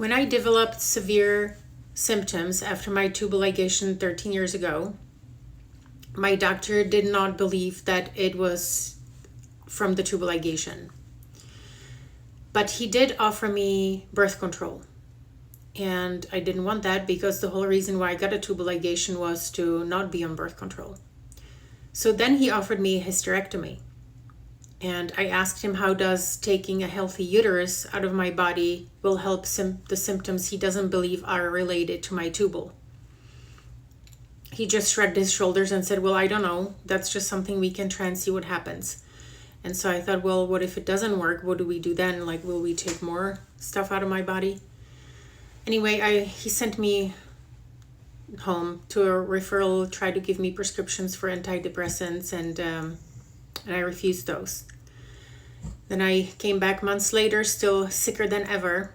When I developed severe symptoms after my tubal ligation 13 years ago, my doctor did not believe that it was from the tubal ligation. But he did offer me birth control. And I didn't want that because the whole reason why I got a tubal ligation was to not be on birth control. So then he offered me a hysterectomy. And I asked him, how does taking a healthy uterus out of my body will help the symptoms he doesn't believe are related to my tubal? He just shrugged his shoulders and said, well, I don't know. That's just something we can try and see what happens. And so I thought, well, what if it doesn't work? What do we do then? Like, will we take more stuff out of my body? Anyway, he sent me home to a referral, tried to give me prescriptions for antidepressants, and I refused those. Then I came back months later, still sicker than ever,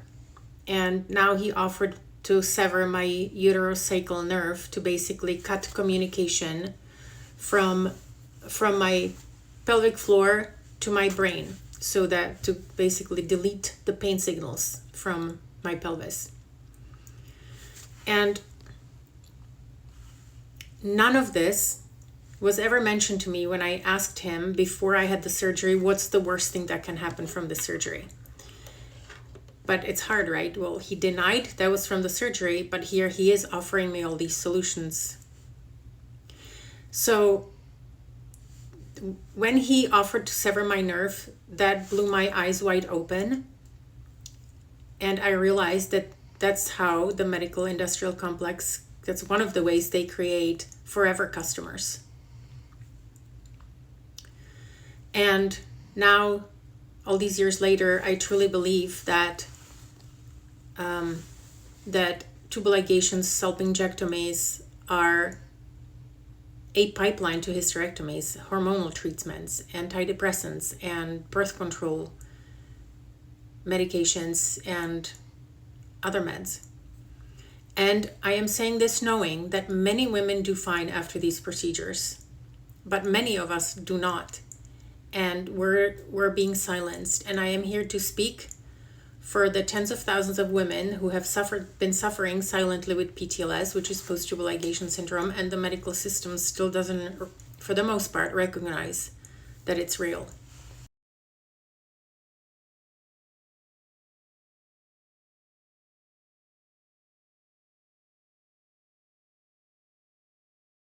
and now he offered to sever my uterosacral nerve to basically cut communication from my pelvic floor to my brain, so that to basically delete the pain signals from my pelvis. And none of this was ever mentioned to me when I asked him before I had the surgery, what's the worst thing that can happen from the surgery? But it's hard, right? Well, he denied that was from the surgery, but here he is offering me all these solutions. So when he offered to sever my nerve, that blew my eyes wide open. And I realized that that's how the medical industrial complex, that's one of the ways they create forever customers. And now, all these years later, I truly believe that that tubal ligations, salpingectomies are a pipeline to hysterectomies, hormonal treatments, antidepressants, and birth control medications, and other meds. And I am saying this knowing that many women do fine after these procedures, but many of us do not. And we're being silenced. And I am here to speak for the tens of thousands of women who have been suffering silently with PTLS, which is post-tubal ligation syndrome, and the medical system still doesn't, for the most part, recognize that it's real.